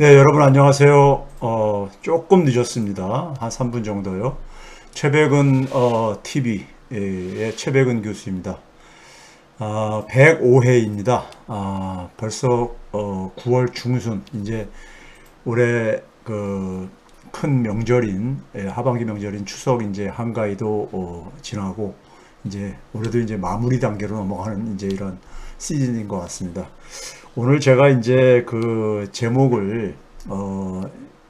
네, 여러분 안녕하세요. 조금 늦었습니다. 한 3분 정도요. 최백은 TV의 최백은 교수입니다. 105회입니다. 벌써 9월 중순 이제 올해 그 큰 명절인 하반기 명절인 추석 이제 한가위도 지나고 이제 올해도 이제 마무리 단계로 넘어가는 이제 이런 시즌인 것 같습니다. 오늘 제가 이제 그 제목을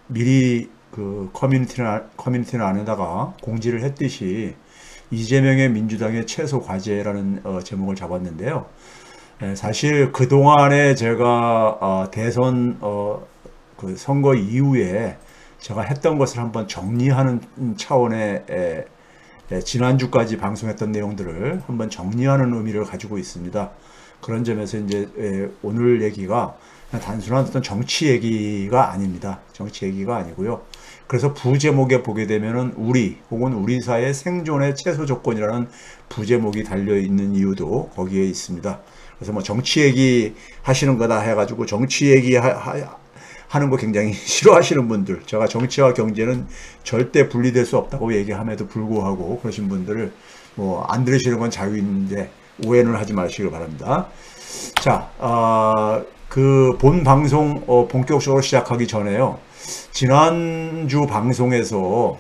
미리 그 커뮤니티는 안에다가 공지를 했듯이 이재명의 민주당의 최소 과제라는 제목을 잡았는데요. 사실 그동안에 제가 대선 그 선거 이후에 제가 했던 것을 한번 정리하는 차원의 지난주까지 방송했던 내용들을 한번 정리하는 의미를 가지고 있습니다. 그런 점에서 이제 오늘 얘기가 그냥 단순한 어떤 정치 얘기가 아닙니다. 정치 얘기가 아니고요. 그래서 부제목에 보게 되면은 우리 혹은 우리 사회 생존의 최소 조건이라는 부제목이 달려 있는 이유도 거기에 있습니다. 그래서 뭐 정치 얘기 하시는 거다 해가지고 정치 얘기 하는 거 굉장히 싫어하시는 분들, 제가 정치와 경제는 절대 분리될 수 없다고 얘기함에도 불구하고 그러신 분들을 뭐 안 들으시는 건 자유인데 오해는 하지 마시길 바랍니다. 자, 그 본 방송 본격적으로 시작하기 전에요. 지난주 방송에서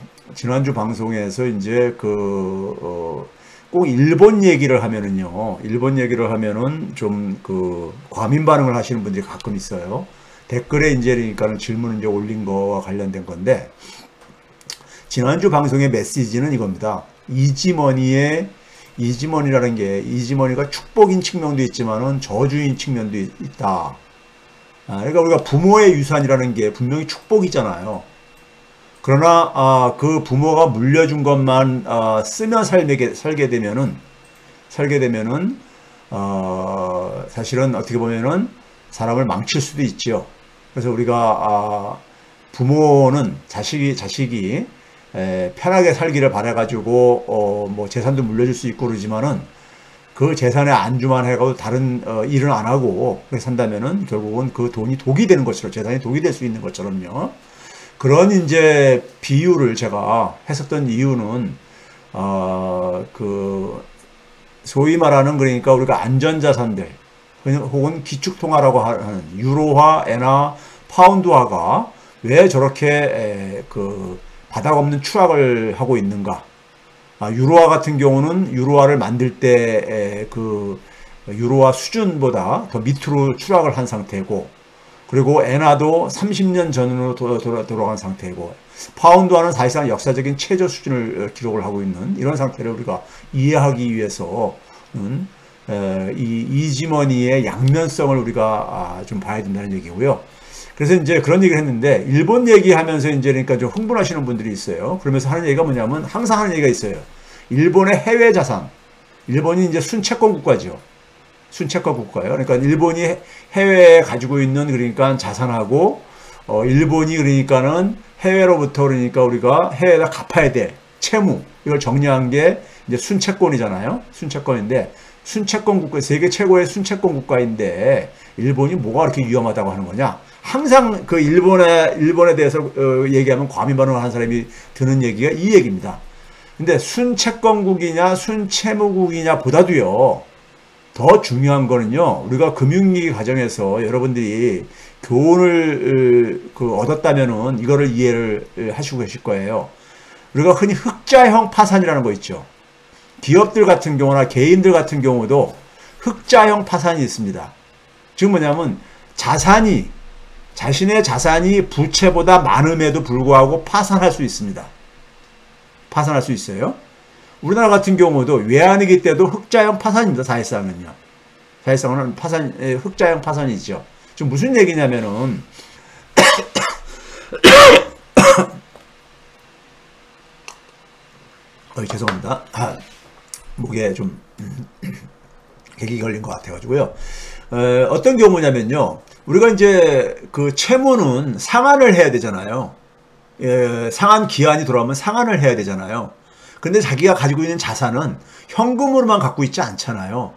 이제 꼭 일본 얘기를 하면은요, 일본 얘기를 하면은 좀 그 과민 반응을 하시는 분들이 가끔 있어요. 댓글에 이제 그러니까는 질문을 이제 올린 거와 관련된 건데, 지난주 방송의 메시지는 이겁니다. 이지머니라는 게, 이지머니가 축복인 측면도 있지만은 저주인 측면도 있다. 그러니까 우리가 부모의 유산이라는 게 분명히 축복이잖아요. 그러나 그 부모가 물려준 것만 쓰며 살게 되면은 사실은 어떻게 보면은 사람을 망칠 수도 있지요. 그래서 우리가 부모는 자식이 편하게 살기를 바라가지고 뭐 재산도 물려줄 수 있고 그러지만은 그 재산에 안주만 해가지고 다른 일은 안 하고 그렇게 산다면은 결국은 그 돈이 독이 되는 것처럼, 재산이 독이 될 수 있는 것처럼요. 그런 이제 비유를 제가 했었던 이유는 그 소위 말하는, 그러니까 우리가 안전자산들 혹은 기축통화라고 하는 유로화, 엔화, 파운드화가 왜 저렇게 그 바닥 없는 추락을 하고 있는가. 유로화 같은 경우는 유로화를 만들 때 그 유로화 수준보다 더 밑으로 추락을 한 상태고, 그리고 엔화도 30년 전으로 돌아간 상태고, 파운드화는 사실상 역사적인 최저 수준을 기록을 하고 있는 이런 상태를 우리가 이해하기 위해서는 이 이지머니의 양면성을 우리가 좀 봐야 된다는 얘기고요. 그래서 이제 그런 얘기를 했는데, 일본 얘기하면서 이제 그러니까 좀 흥분하시는 분들이 있어요. 그러면서 하는 얘기가 뭐냐면, 항상 하는 얘기가 있어요. 일본의 해외 자산. 일본이 이제 순채권 국가죠. 순채권 국가예요. 그러니까 일본이 해외에 가지고 있는 그러니까 자산하고, 일본이 그러니까는 해외로부터 그러니까 우리가 해외에다 갚아야 될 채무, 이걸 정리한 게 이제 순채권이잖아요. 순채권인데, 순채권 국가, 세계 최고의 순채권 국가인데 일본이 뭐가 그렇게 위험하다고 하는 거냐? 항상 그 일본에 대해서 얘기하면 과민 반응을 하는 사람이 드는 얘기가 이 얘기입니다. 근데 순채권국이냐 순채무국이냐 보다도요, 더 중요한 거는요, 우리가 금융위기 과정에서 여러분들이 교훈을 얻었다면은 이거를 이해를 하시고 계실 거예요. 우리가 흔히 흑자형 파산이라는 거 있죠. 기업들 같은 경우나 개인들 같은 경우도 흑자형 파산이 있습니다. 지금 뭐냐면 자신의 자산이 부채보다 많음에도 불구하고 파산할 수 있습니다. 파산할 수 있어요. 우리나라 같은 경우도 외환위기 때도 흑자형 파산입니다. 사실상은 흑자형 파산이죠. 지금 무슨 얘기냐면은 죄송합니다. 목에 좀 객이 걸린 것 같아가지고요. 어떤 경우냐면요, 우리가 이제 그 채무는 상환을 해야 되잖아요. 상환 기한이 돌아오면 상환을 해야 되잖아요. 근데 자기가 가지고 있는 자산은 현금으로만 갖고 있지 않잖아요.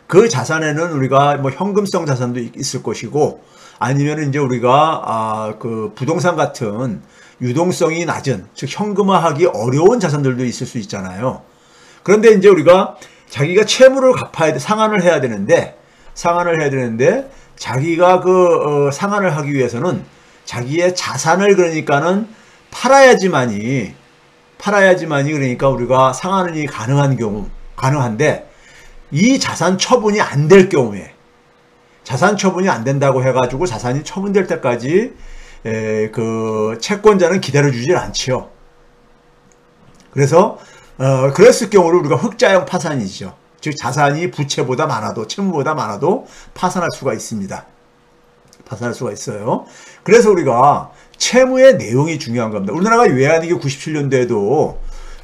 그 자산에는 우리가 뭐 현금성 자산도 있을 것이고, 아니면 이제 우리가 그 부동산 같은 유동성이 낮은, 즉 현금화하기 어려운 자산들도 있을 수 있잖아요. 그런데 이제 우리가 자기가 채무를 갚아야 돼, 상환을 해야 되는데 자기가 그 상환을 하기 위해서는 자기의 자산을 그러니까는 팔아야지만이 그러니까 우리가 상환이 가능한데 이 자산 처분이 안 될 경우에, 자산 처분이 안 된다고 해가지고 자산이 처분될 때까지 그 채권자는 기다려주질 않지요. 그래서 그랬을 경우를 우리가 흑자형 파산이죠. 즉 자산이 부채보다 많아도, 채무보다 많아도 파산할 수가 있습니다. 파산할 수가 있어요. 그래서 우리가 채무의 내용이 중요한 겁니다. 우리나라가 외환위기 97년도에도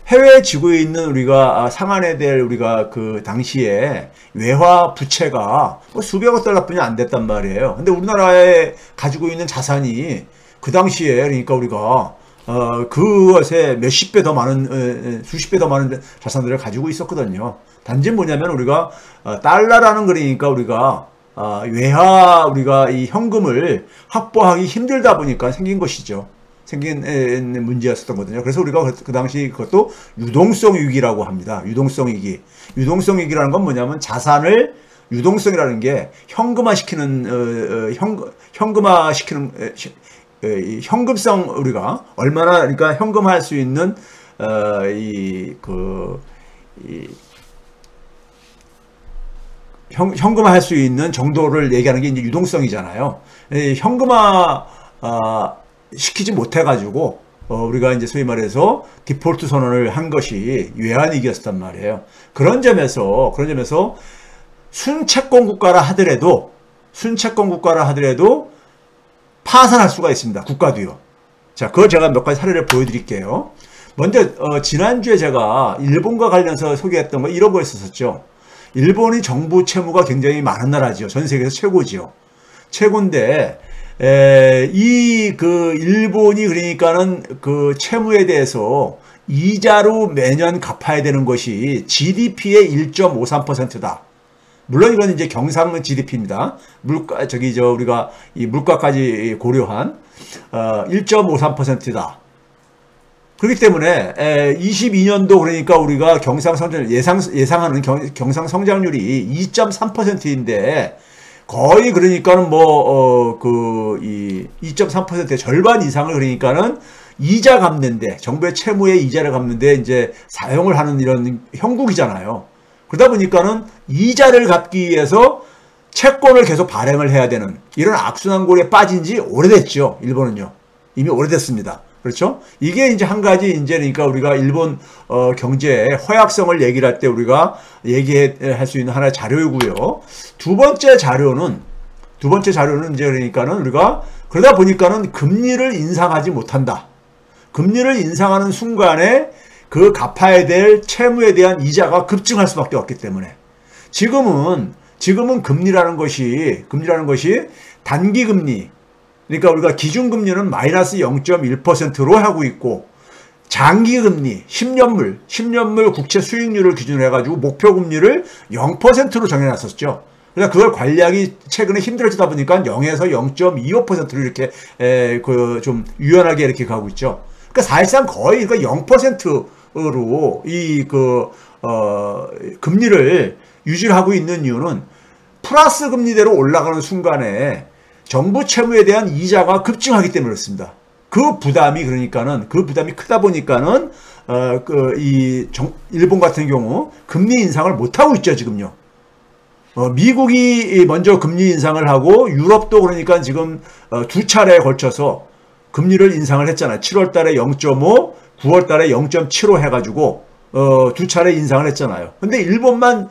해외에 지고 있는 우리가 상환해야 될 우리가 그 당시에 외화 부채가 뭐 수백억 달러뿐이 안 됐단 말이에요. 근데 우리나라에 가지고 있는 자산이 그 당시에 그러니까 우리가 그것에 몇십 배 더 많은, 수십 배 더 많은 자산들을 가지고 있었거든요. 단지 뭐냐면 우리가 달러라는 그러니까 우리가 외화 우리가 이 현금을 확보하기 힘들다 보니까 생긴 것이죠. 생긴 문제였었던 거거든요. 그래서 우리가 그 당시 그것도 유동성 위기라고 합니다. 유동성 위기. 유동성 위기라는 건 뭐냐면 자산을, 유동성이라는 게 현금화시키는 현금성, 우리가 얼마나 그러니까 현금화할 수 있는 현금화할 수 있는 정도를 얘기하는 게 이제 유동성이잖아요. 현금화 시키지 못해가지고 우리가 이제 소위 말해서 디폴트 선언을 한 것이 외환위기였단 말이에요. 그런 점에서 순채권 국가라 하더라도 파산할 수가 있습니다. 국가도요. 자, 그걸 제가 몇 가지 사례를 보여드릴게요. 먼저 지난주에 제가 일본과 관련해서 소개했던 거 이런 거 있었죠. 일본이 정부 채무가 굉장히 많은 나라지요. 전 세계에서 최고지요. 최고인데 일본이 그러니까는 그 채무에 대해서 이자로 매년 갚아야 되는 것이 GDP의 1.53%다. 물론 이건 이제 경상 GDP입니다. 우리가 이 물가까지 고려한 1.53%다. 그렇기 때문에 22년도 그러니까 우리가 예상하는 경상 성장률이 2.3%인데 거의 그러니까는 2.3%의 절반 이상을 그러니까는 이자 갚는데, 정부의 채무의 이자를 갚는데 이제 사용을 하는 이런 형국이잖아요. 그러다 보니까는 이자를 갚기 위해서 채권을 계속 발행을 해야 되는 이런 악순환골에 빠진 지 오래됐죠. 일본은요. 이미 오래됐습니다. 그렇죠? 이게 이제 한 가지 이제 그러니까 우리가 일본 경제의 허약성을 얘기를 할 때 우리가 얘기할 수 있는 하나의 자료이고요. 두 번째 자료는 이제 그러니까는 우리가 그러다 보니까는 금리를 인상하지 못한다. 금리를 인상하는 순간에 그 갚아야 될 채무에 대한 이자가 급증할 수밖에 없기 때문에 지금은 금리라는 것이 단기 금리, 그러니까 우리가 기준금리는 마이너스 0.1%로 하고 있고, 장기금리, 10년물 국채 수익률을 기준으로 해가지고 목표금리를 0%로 정해놨었죠. 그래서 그걸 관리하기 최근에 힘들어지다 보니까 0에서 0.25%로 이렇게 좀 유연하게 이렇게 가고 있죠. 그러니까 사실상 거의 0%로 금리를 유지를 하고 있는 이유는 플러스 금리대로 올라가는 순간에 정부 채무에 대한 이자가 급증하기 때문에 그렇습니다. 그 부담이 크다 보니까는 일본 같은 경우 금리 인상을 못 하고 있죠, 지금요. 미국이 먼저 금리 인상을 하고 유럽도 그러니까 지금 두 차례에 걸쳐서 금리를 인상을 했잖아요. 7월 달에 0.5, 9월 달에 0.75 해가지고 두 차례 인상을 했잖아요. 근데 일본만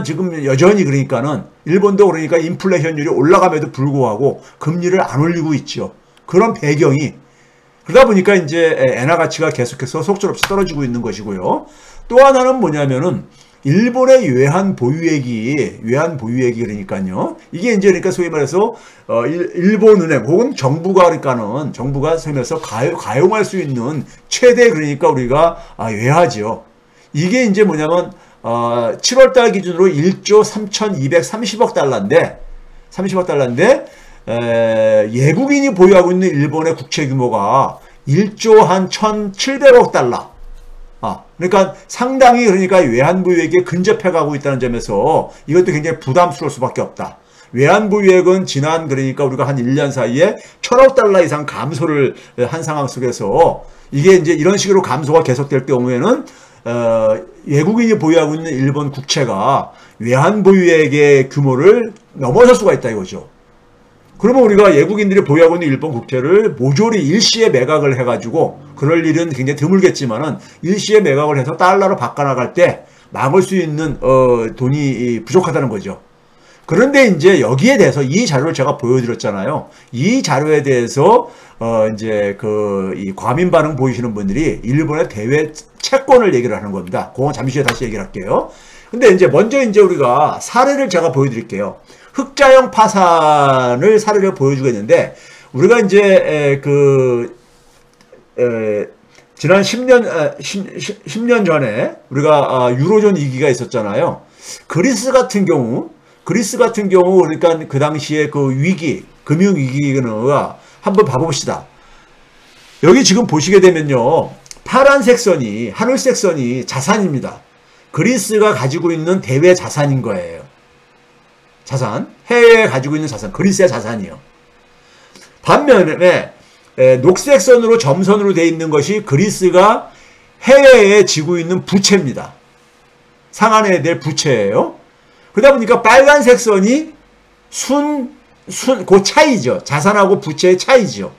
지금 여전히 그러니까는 일본도 그러니까 인플레이션율이 올라감에도 불구하고 금리를 안 올리고 있죠. 그런 배경이 그러다 보니까 이제 엔화 가치가 계속해서 속절없이 떨어지고 있는 것이고요. 또 하나는 뭐냐면은 일본의 외환 보유액이 그러니까요. 이게 이제 그러니까 소위 말해서 일본은행 혹은 정부가 소위 말해서 가용할 수 있는 최대 그러니까 우리가 외화죠. 이게 이제 뭐냐면 7월 달 기준으로 1조 3,230억 달러인데 예국인이 보유하고 있는 일본의 국채 규모가 1조 한 1,700억 달러. 그러니까 상당히 그러니까 외환보유액에 근접해 가고 있다는 점에서 이것도 굉장히 부담스러울 수밖에 없다. 외환보유액은 지난 그러니까 우리가 한 1년 사이에 1,000억 달러 이상 감소를 한 상황 속에서 이게 이제 이런 식으로 감소가 계속될 경우에는 외국인이 보유하고 있는 일본 국채가 외환보유액의 규모를 넘어설 수가 있다 이거죠. 그러면 우리가 외국인들이 보유하고 있는 일본 국채를 모조리 일시에 매각을 해가지고 그럴 일은 굉장히 드물겠지만은 일시에 매각을 해서 달러로 바꿔나갈 때 막을 수 있는 돈이 부족하다는 거죠. 그런데 이제 여기에 대해서 이 자료를 제가 보여드렸잖아요. 이 자료에 대해서 이제 이 과민 반응 보이시는 분들이 일본의 대외 채권을 얘기를 하는 겁니다. 그건 잠시 후에 다시 얘기를 할게요. 근데 이제 먼저 이제 우리가 사례를 제가 보여드릴게요. 흑자형 파산을 사례를 보여주겠는데 우리가 이제 지난 10년 전에 우리가 유로존 위기가 있었잖아요. 그리스 같은 경우 그러니까 그 당시에 그 위기, 금융 위기는 한번 봐봅시다. 여기 지금 보시게 되면요. 파란색 선이, 하늘색 선이 자산입니다. 그리스가 가지고 있는 대외 자산인 거예요. 자산, 해외에 가지고 있는 자산, 그리스의 자산이요. 반면에 녹색 선으로 점선으로 되어 있는 것이 그리스가 해외에 지고 있는 부채입니다. 상환해야 될 부채예요. 그러다 보니까 빨간색 선이 그 차이죠. 자산하고 부채의 차이죠.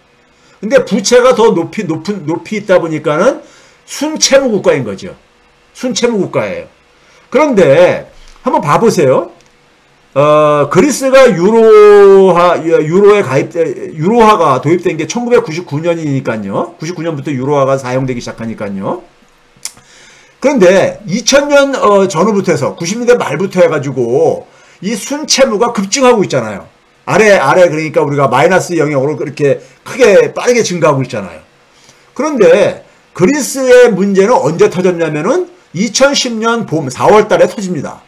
근데 부채가 더 높이 있다 보니까는 순채무 국가인 거죠. 순채무 국가예요. 그런데 한번 봐보세요. 그리스가 유로화가 도입된 게 1999년이니까요. 99년부터 유로화가 사용되기 시작하니까요. 그런데 2000년 전후부터 해서 90년대 말부터 해가지고 이 순채무가 급증하고 있잖아요. 아래 그러니까 우리가 마이너스 영역으로 그렇게 크게 빠르게 증가하고 있잖아요. 그런데 그리스의 문제는 언제 터졌냐면은 2010년 봄 4월 달에 터집니다.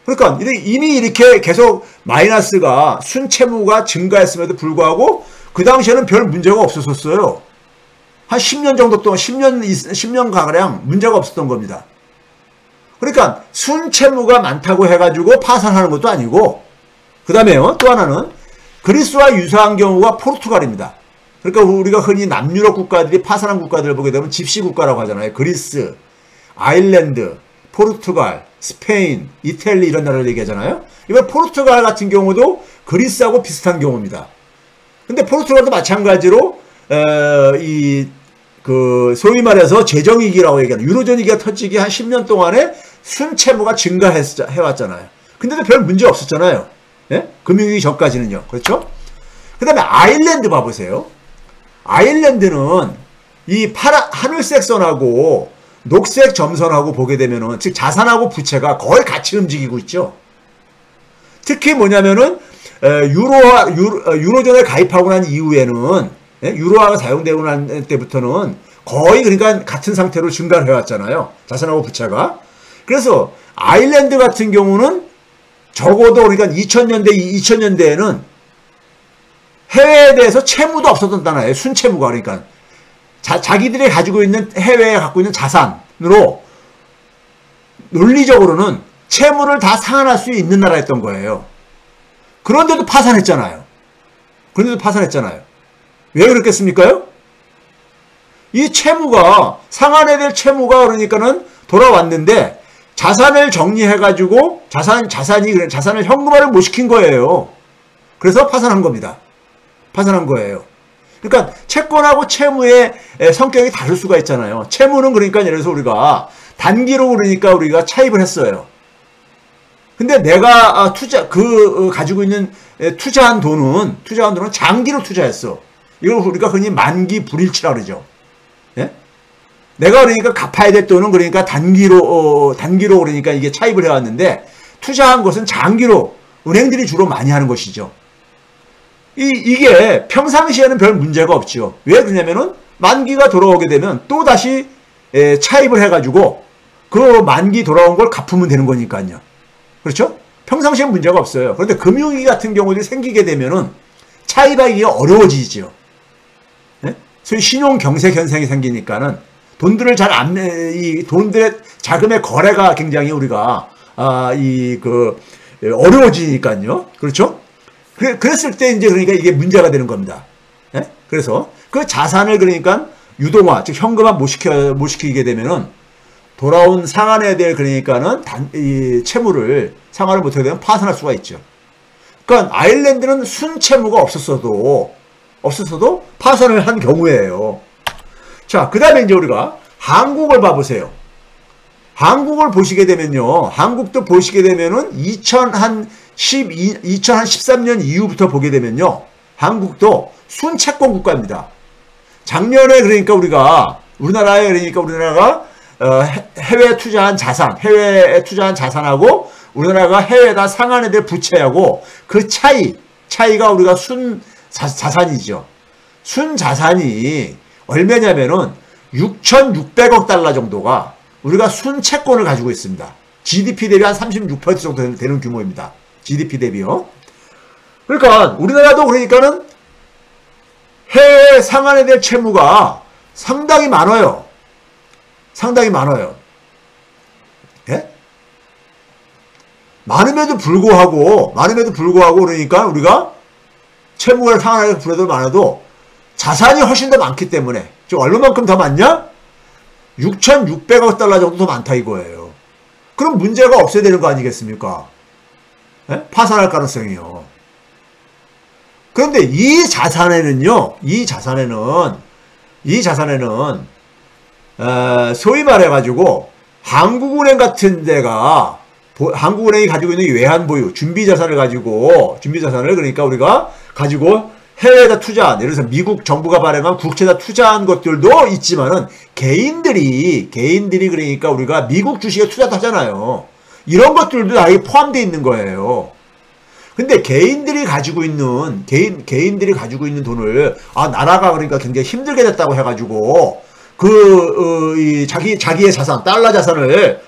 그러니까 이미 이렇게 계속 마이너스가 순채무가 증가했음에도 불구하고 그 당시에는 별 문제가 없었어요. 한 10년 정도 동안 10년 가량 문제가 없었던 겁니다. 그러니까 순채무가 많다고 해가지고 파산하는 것도 아니고 그 다음에요. 또 하나는 그리스와 유사한 경우가 포르투갈입니다. 그러니까 우리가 흔히 남유럽 국가들이 파산한 국가들을 보게 되면 집시 국가라고 하잖아요. 그리스, 아일랜드, 포르투갈, 스페인, 이탈리 이런 나라를 얘기하잖아요. 이번 포르투갈 같은 경우도 그리스하고 비슷한 경우입니다. 근데 포르투갈도 마찬가지로 소위 말해서 재정위기라고 얘기하는 유로존 위기가 터지기 한 10년 동안에 순채무가 증가해왔잖아요. 근데도 별 문제 없었잖아요. 예? 금융위기 전까지는요. 그렇죠? 그 다음에 아일랜드 봐보세요. 아일랜드는 이 하늘색 선하고 녹색 점선하고 보게 되면은, 즉 자산하고 부채가 거의 같이 움직이고 있죠. 특히 뭐냐면은 유로존에 가입하고 난 이후에는, 유로화가 사용되고 난 때부터는 거의 그러니까 같은 상태로 증가를 해왔잖아요. 자산하고 부채가. 그래서 아일랜드 같은 경우는 적어도 그러니까 2000년대에는 해외에 대해서 채무도 없었던 나라예요. 순채무가. 그러니까 자기들이 가지고 있는 해외에 갖고 있는 자산으로 논리적으로는 채무를 다 상환할 수 있는 나라였던 거예요. 그런데도 파산했잖아요. 왜 그랬겠습니까요? 이 채무가 상환해야 될 채무가 그러니까는 돌아왔는데 자산을 정리해가지고 자산을 현금화를 못 시킨 거예요. 그래서 파산한 겁니다. 파산한 거예요. 그러니까 채권하고 채무의 성격이 다를 수가 있잖아요. 채무는 그러니까 예를 들어서 우리가 단기로 그러니까 우리가 차입을 했어요. 근데 내가 가지고 있는 투자한 돈은 장기로 투자했어. 이걸 우리가 흔히 만기 불일치라 그러죠. 예? 내가 그러니까 갚아야 될 돈은 그러니까 단기로 그러니까 이게 차입을 해왔는데 투자한 것은 장기로 은행들이 주로 많이 하는 것이죠. 이게 평상시에는 별 문제가 없죠. 왜 그러냐면은 만기가 돌아오게 되면 또 다시 차입을 해가지고 그 만기 돌아온 걸 갚으면 되는 거니까요. 그렇죠? 평상시엔 문제가 없어요. 그런데 금융위기 같은 경우들이 생기게 되면은 차입하기가 어려워지죠. 예? 소위 신용경색 현상이 생기니까는 돈들을 잘 안, 돈들의 자금의 거래가 굉장히 우리가, 어려워지니까요. 그렇죠? 그랬을 때 이제 그러니까 이게 문제가 되는 겁니다. 예? 그래서 그 자산을 그러니까 유동화, 즉 현금화 못 시키게 되면은 돌아온 상환에 대해 그러니까는 이 채무를 상환을 못하게 되면 파산할 수가 있죠. 그러니까 아일랜드는 순채무가 없었어도 파산을 한 경우예요. 자, 그 다음에 이제 우리가 한국을 봐보세요. 한국을 보시게 되면요. 한국도 보시게 되면은 2013년 이후부터 보게 되면요. 한국도 순채권 국가입니다. 작년에 그러니까 우리나라가 해외에 투자한 자산하고 우리나라가 해외에다 상환에 대해 부채하고 그 차이가 우리가 자산이죠. 순자산이 얼마냐면은 6,600억 달러 정도가 우리가 순채권을 가지고 있습니다. GDP 대비 한 36% 정도 되는 규모입니다. GDP 대비요. 그러니까 우리나라도 그러니까는 해외 상환에 대한 채무가 상당히 많아요. 상당히 많아요. 예? 많음에도 불구하고 그러니까 우리가 채무를 상환하는 부분도 많아도 자산이 훨씬 더 많기 때문에 좀 얼마만큼 더 많냐? 6,600억 달러 정도 더 많다 이거예요. 그럼 문제가 없어야 되는 거 아니겠습니까? 예? 파산할 가능성이요. 그런데 이 자산에는 소위 말해가지고 한국은행 같은 데가 한국은행이 가지고 있는 외환보유 준비자산을 그러니까 우리가 가지고 해외에다 투자한, 예를 들어서 미국 정부가 발행한 국채에다 투자한 것들도 있지만은 개인들이 그러니까 우리가 미국 주식에 투자도 하잖아요. 이런 것들도 다 포함되어 있는 거예요. 근데 개인들이 가지고 있는 돈을 나라가 그러니까 굉장히 힘들게 됐다고 해가지고 자기의 자산, 달러 자산을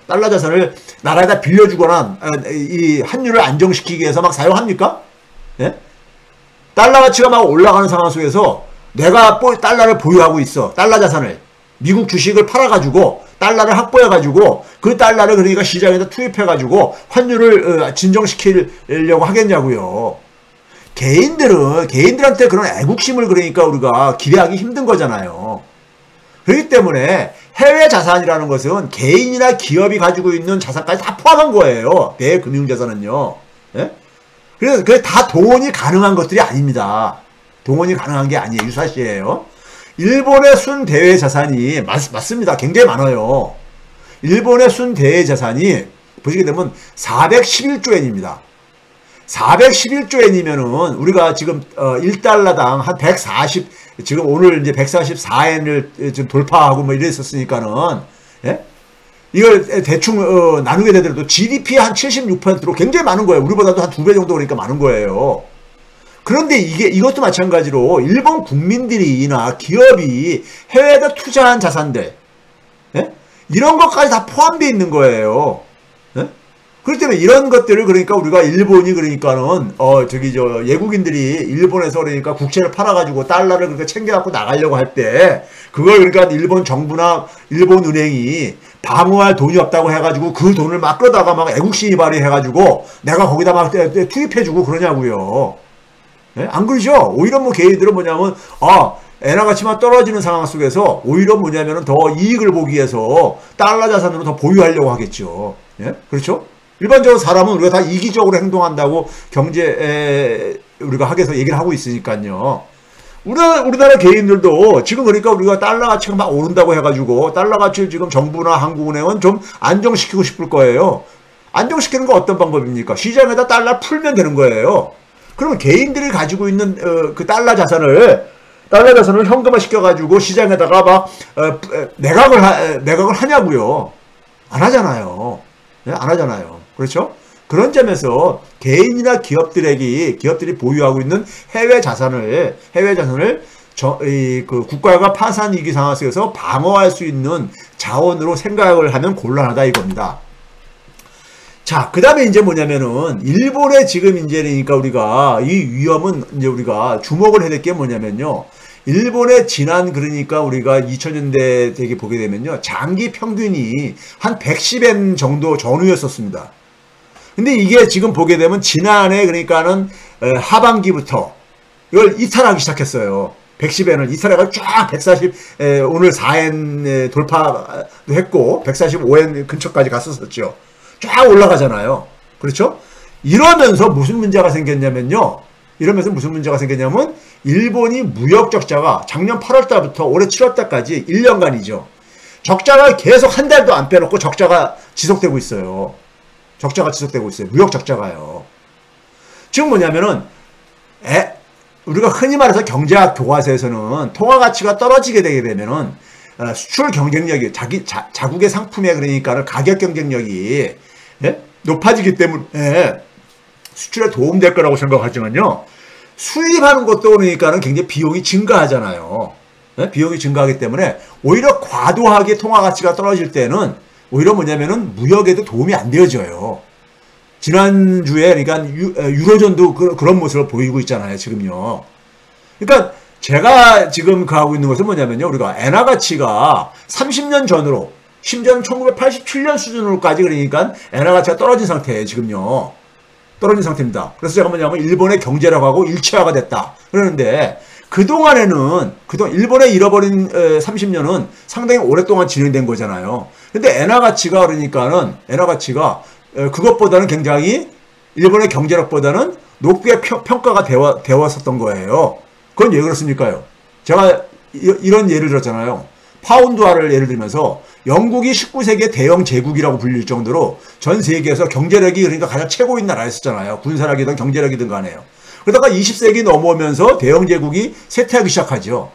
나라에다 빌려주거나 이 환율을 안정시키기 위해서 막 사용합니까? 예? 달러 가치가 막 올라가는 상황 속에서 내가 달러를 보유하고 있어. 달러 자산을. 미국 주식을 팔아가지고 달러를 확보해가지고 그 달러를 그러니까 시장에다 투입해가지고 환율을 진정시키려고 하겠냐고요. 개인들한테 그런 애국심을 그러니까 우리가 기대하기 힘든 거잖아요. 그렇기 때문에 해외 자산이라는 것은 개인이나 기업이 가지고 있는 자산까지 다 포함한 거예요. 대금융자산은요. 예? 그래서 그게 다 동원이 가능한 것들이 아닙니다. 동원이 가능한 게 아니에요. 유사시예요. 일본의 순대외 자산이 맞습니다. 굉장히 많아요. 일본의 순대외 자산이 보시게 되면 411조엔입니다. 411조엔이면은 우리가 지금 1달러당 한 140 지금 오늘 이제 144엔을 지금 돌파하고 뭐 이랬었으니까는 예? 이걸 대충 나누게 되더라도 GDP의 한 76%로 굉장히 많은 거예요. 우리보다도 한 2배 정도 그러니까 많은 거예요. 그런데 이것도 마찬가지로 일본 국민들이나 기업이 해외에다 투자한 자산들, 예? 이런 것까지 다 포함되어 있는 거예요. 예? 그렇기 때문에 이런 것들을 그러니까 우리가 일본이 그러니까는 외국인들이 일본에서 그러니까 국채를 팔아가지고 달러를 그렇게 챙겨갖고 나가려고 할 때 그걸 그러니까 일본 정부나 일본 은행이 방어할 돈이 없다고 해가지고 그 돈을 막 끌어다가 막 애국심이 발휘해가지고 내가 거기다 막 투입해주고 그러냐고요. 네? 안 그러죠? 오히려 뭐 개인들은 뭐냐면 엔화 가치만 떨어지는 상황 속에서 오히려 뭐냐면은 더 이익을 보기 위해서 달러 자산으로 더 보유하려고 하겠죠. 예? 그렇죠? 일반적으로 사람은 우리가 다 이기적으로 행동한다고 우리가 학에서 얘기를 하고 있으니까요. 우리나라 개인들도 지금 그러니까 우리가 달러 가치가 막 오른다고 해가지고 달러 가치를 지금 정부나 한국은행은 좀 안정시키고 싶을 거예요. 안정시키는 건 어떤 방법입니까? 시장에다 달러 풀면 되는 거예요. 그러면 개인들이 가지고 있는 그 달러 자산을 현금화 시켜가지고 시장에다가 막 매각을 하냐고요. 안 하잖아요. 네? 안 하잖아요. 그렇죠? 그런 점에서 개인이나 기업들이 보유하고 있는 해외 자산을 국가가 파산 위기 상황 속에서 방어할 수 있는 자원으로 생각을 하면 곤란하다 이겁니다. 자, 그 다음에 이제 뭐냐면은, 일본의 지금 이제, 그러니까 우리가, 이 위험은 이제 우리가 주목을 해야 될 게 뭐냐면요. 일본의 지난, 그러니까 우리가 2000년대 되게 보게 되면요. 장기 평균이 한 110엔 정도 전후였었습니다. 근데 이게 지금 보게 되면 지난해, 그러니까는, 하반기부터 이걸 이탈하기 시작했어요. 110엔을 이탈해가 쫙 140, 오늘 4엔 돌파도 했고, 145엔 근처까지 갔었었죠. 쫙 올라가잖아요. 그렇죠? 이러면서 무슨 문제가 생겼냐면요. 일본이 무역 적자가 작년 8월 달부터 올해 7월 달까지 1년간이죠. 적자가 계속 한 달도 안 빼놓고 적자가 지속되고 있어요. 무역 적자가요. 지금 뭐냐면은, 우리가 흔히 말해서 경제학 교과서에서는 통화 가치가 떨어지게 되게 되면은, 수출 경쟁력이, 자국의 상품에 그러니까 가격 경쟁력이, 높아지기 때문에 수출에 도움될 거라고 생각하지만요. 수입하는 것도 그러니까는 굉장히 비용이 증가하잖아요. 비용이 증가하기 때문에 오히려 과도하게 통화 가치가 떨어질 때는 오히려 뭐냐면은 무역에도 도움이 안 되어져요. 지난주에 그러니까 유로존도 그런 모습을 보이고 있잖아요, 지금요. 그러니까 제가 지금 하고 있는 것은 뭐냐면요. 우리가 엔화 가치가 30년 전으로 심지어는 1987년 수준으로까지 그러니까 엔화 가치가 떨어진 상태예요, 지금요. 떨어진 상태입니다. 그래서 제가 뭐냐면 일본의 경제력하고 일체화가 됐다. 그러는데 그동안에는 일본의 잃어버린 30년은 상당히 오랫동안 진행된 거잖아요. 근데 엔화 가치가 그것보다는 굉장히 일본의 경제력보다는 높게 평가가 되었었던 거예요. 그건 왜 그렇습니까요? 제가 이런 예를 들었잖아요. 파운드화를 예를 들면서 영국이 19세기의 대영 제국이라고 불릴 정도로 전 세계에서 경제력이 그러니까 가장 최고인 나라였었잖아요. 군사력이든 경제력이든 간에요. 그러다가 20세기 넘어오면서 대영 제국이 쇠퇴하기 시작하죠.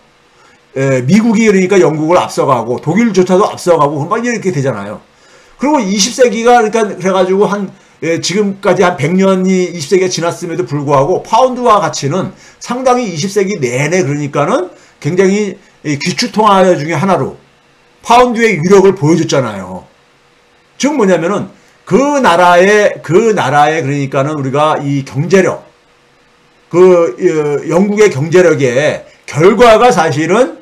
미국이 그러니까 영국을 앞서가고 독일조차도 앞서가고 막 이렇게 되잖아요. 그리고 20세기가 그러니까 그래가지고 지금까지 한 100년이 20세기가 지났음에도 불구하고 파운드화 가치는 상당히 20세기 내내 그러니까는 굉장히 기축통화 중에 하나로 파운드의 위력을 보여줬잖아요. 즉 뭐냐면은 그 나라의 그러니까는 우리가 이 경제력, 영국의 경제력의 결과가 사실은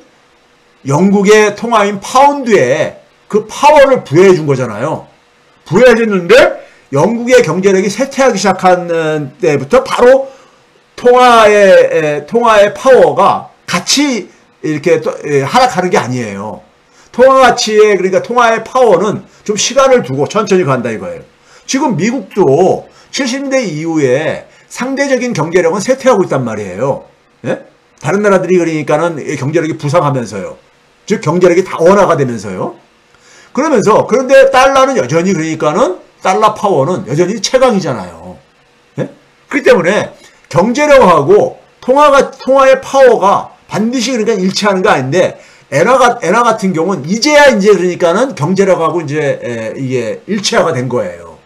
영국의 통화인 파운드에 그 파워를 부여해 준 거잖아요. 부여해 줬는데 영국의 경제력이 쇠퇴하기 시작한 때부터 바로 통화의 파워가 같이 이렇게 하락하는 게 아니에요. 그러니까 통화의 파워는 좀 시간을 두고 천천히 간다 이거예요. 지금 미국도 70년대 이후에 상대적인 경제력은 쇠퇴하고 있단 말이에요. 예? 다른 나라들이 그러니까는 경제력이 부상하면서요. 즉 경제력이 다원화가 되면서요. 그런데 달러는 여전히 그러니까는 달러 파워는 여전히 최강이잖아요. 예? 그렇기 때문에 경제력하고 통화의 파워가 반드시 그러니까 일치하는 거 아닌데 엔화 같은 경우는 이제야 그러니까는 경제력하고 이게 일체화가 된 거예요.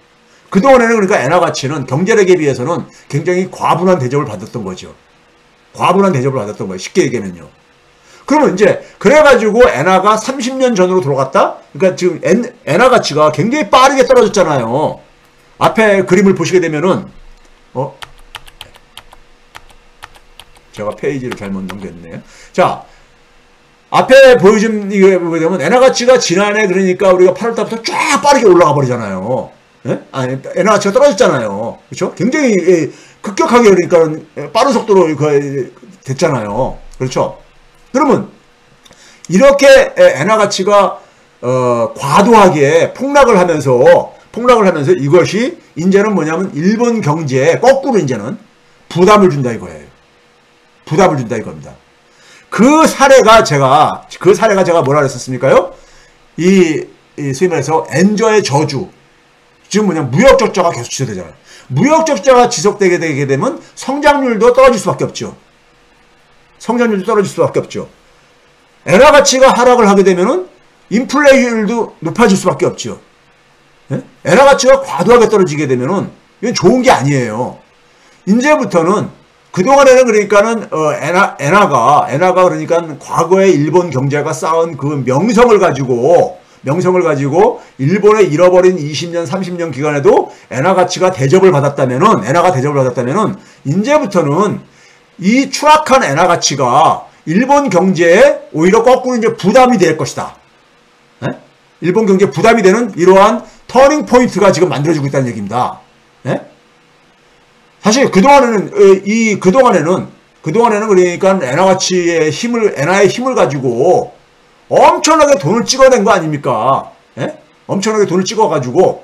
그동안에는 그러니까 엔화 가치는 경제력에 비해서는 굉장히 과분한 대접을 받았던 거죠. 쉽게 얘기하면요. 그러면 그래가지고 엔화가 30년 전으로 돌아갔다? 그러니까 지금 엔화 가치가 굉장히 빠르게 떨어졌잖아요. 앞에 그림을 보시게 되면은, 제가 페이지를 잘못 넘겼네요. 자, 앞에 이거 보게 되면 엔화 가치가 지난해 그러니까 우리가 8월 달부터 쫙 빠르게 올라가 버리잖아요. 예? 엔화 가치가 떨어졌잖아요. 그렇죠? 굉장히 급격하게 그러니까 빠른 속도로 됐잖아요. 그렇죠? 그러면 이렇게 엔화 가치가 과도하게 폭락을 하면서 이것이 이제는 뭐냐면 일본 경제에 거꾸로 이제는 부담을 준다 이거예요. 부담을 준다 이겁니다. 그 사례가 제가 뭐라 그랬었습니까요? 소위 말해서 엔저의 저주. 지금 무역 적자가 계속 지속되잖아요. 무역 적자가 지속되게 되게 되면 성장률도 떨어질 수밖에 없죠. 엔화 가치가 하락을 하게 되면은 인플레이율도 높아질 수밖에 없죠. 예? 엔화 가치가 과도하게 떨어지게 되면은 이건 좋은 게 아니에요. 이제부터는 그동안에는 그러니까는 엔화가 그러니까 과거에 일본 경제가 쌓은 그 명성을 가지고 명성을 가지고 일본의 잃어버린 20년, 30년 기간에도 엔화 가치가 대접을 받았다면은, 엔화가 대접을 받았다면은, 이제부터는 이 추락한 엔화 가치가 일본 경제에 오히려 거꾸로 이제 부담이 될 것이다. 예? 일본 경제에 부담이 되는 이러한 터닝 포인트가 지금 만들어지고 있다는 얘기입니다. 예? 사실 그동안에는 그러니까 엔화의 힘을 가지고 엄청나게 돈을 찍어낸 거 아닙니까? 예? 엄청나게 돈을 찍어가지고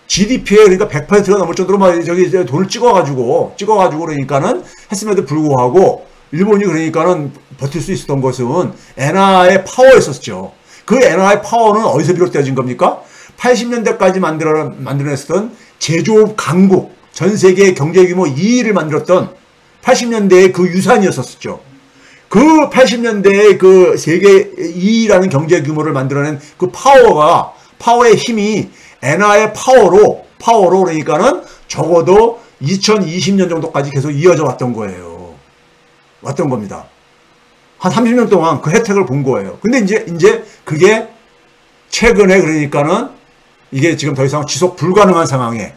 GDP에 그러니까 100%가 넘을 정도로 막 돈을 찍어가지고 그러니까는 했음에도 불구하고 일본이 그러니까는 버틸 수 있었던 것은 엔화의 파워였었죠. 그 엔화의 파워는 어디서 비롯되어진 겁니까? 80년대까지 만들어냈던 제조업 강국, 전 세계 경제 규모 2위를 만들었던 80년대의 그 유산이었었죠. 그 80년대의 그 세계 2위라는 경제 규모를 만들어낸 그 파워의 힘이 엔화의 파워로 그러니까는 적어도 2020년 정도까지 계속 이어져 왔던 거예요. 왔던 겁니다. 한 30년 동안 그 혜택을 본 거예요. 근데 이제 그게 최근에 그러니까는 이게 지금 더 이상 지속 불가능한 상황에,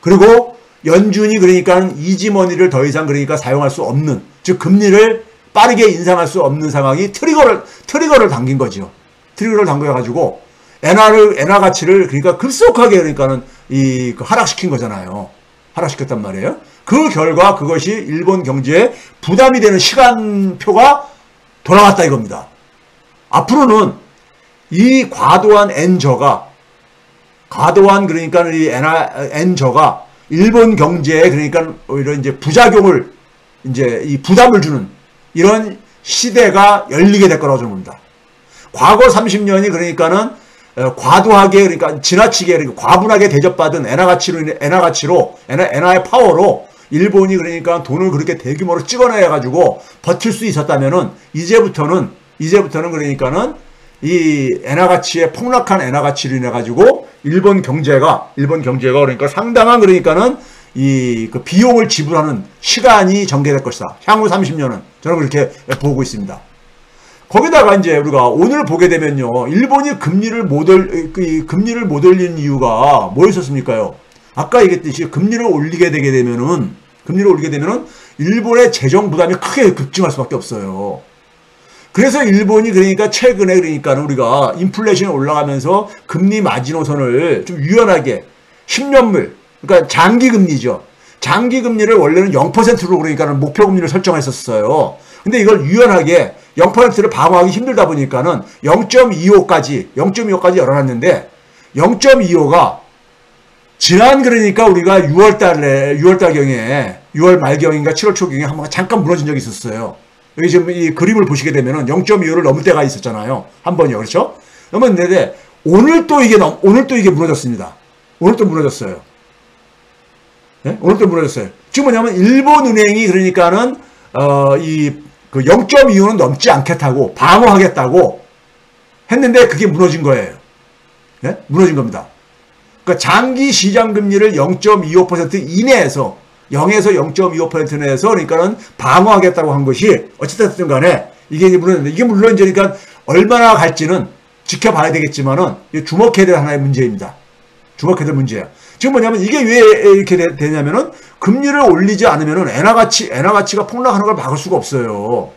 그리고 연준이 그러니까 이지머니를 더 이상 그러니까 사용할 수 없는, 즉 금리를 빠르게 인상할 수 없는 상황이 트리거를 당긴 거죠. 트리거를 당겨가지고 엔화 가치를 그러니까 급속하게 그러니까는 하락시킨 거잖아요. 하락시켰단 말이에요. 그 결과 그것이 일본 경제에 부담이 되는 시간표가 돌아왔다 이겁니다. 앞으로는 이 과도한 그러니까 이 엔저가 일본 경제에 그러니까 오히려 이제 부작용을 이 부담을 주는 이런 시대가 열리게 될 거라고 저는 봅니다. 과거 30년이 그러니까는 과도하게 그러니까 지나치게 그러니까 과분하게 대접받은 엔화의 파워로 일본이 그러니까 돈을 그렇게 대규모로 찍어내야 가지고 버틸 수 있었다면은 이제부터는 그러니까는 이 폭락한 엔화 가치로 인해 가지고 일본 경제가 그러니까 상당한 그러니까는 그 비용을 지불하는 시간이 전개될 것이다. 향후 30년은 저는 그렇게 보고 있습니다. 거기다가 이제 우리가 오늘 보게 되면요, 일본이 금리를 못 올린 이유가 뭐였었습니까요? 아까 얘기했듯이 금리를 올리게 되면은 일본의 재정 부담이 크게 급증할 수밖에 없어요. 그래서 일본이 그러니까 최근에 그러니까 우리가 인플레이션이 올라가면서 금리 마지노선을 좀 유연하게 10년물, 그러니까 장기 금리죠. 장기 금리를 원래는 0%로 그러니까 목표 금리를 설정했었어요. 근데 이걸 유연하게 0%를 방어하기 힘들다 보니까는 0.25까지 열어놨는데 0.25가 지난 그러니까 우리가 6월 말경인가 7월 초경에 한번 잠깐 무너진 적이 있었어요. 여기 지금 이 그림을 보시게 되면은 0.25를 넘을 때가 있었잖아요. 한 번이요. 그렇죠? 넘었는데 오늘 또 이게 무너졌습니다. 오늘 또 무너졌어요. 네? 오늘 또 무너졌어요. 지금 뭐냐면 일본 은행이 그러니까는 그 0.25는 넘지 않겠다고 방어하겠다고 했는데 그게 무너진 거예요. 네? 무너진 겁니다. 그러니까 장기 시장 금리를 0.25% 이내에서 0에서 0.25% 내에서 그러니까는 방어하겠다고 한 것이 어쨌든 간에 이게 물론 이제 그러니까 얼마나 갈지는 지켜봐야 되겠지만은 주목해야 될 하나의 문제입니다. 주목해야 될 문제야. 지금 뭐냐면 이게 왜 이렇게 되냐면은 금리를 올리지 않으면은 엔화 가치가 폭락하는 걸 막을 수가 없어요.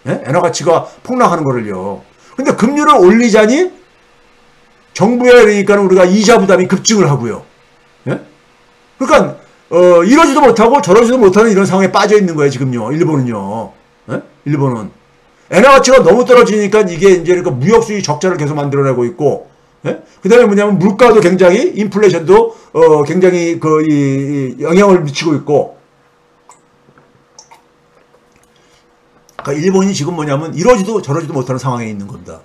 예? 엔화 가치가 폭락하는 거를요. 근데 금리를 올리자니 정부에 그러니까 우리가 이자 부담이 급증을 하고요. 예? 그러니까 이러지도 못하고 저러지도 못하는 이런 상황에 빠져 있는 거예요, 지금요. 일본은요. 예? 일본은 엔화 가치가 너무 떨어지니까 이게 이제 그러니까 무역 수지 적자를 계속 만들어내고 있고, 예? 그다음에 뭐냐면 물가도 굉장히 인플레이션도 굉장히 이 영향을 미치고 있고, 그러니까 일본이 지금 뭐냐면 이러지도 저러지도 못하는 상황에 있는 겁니다.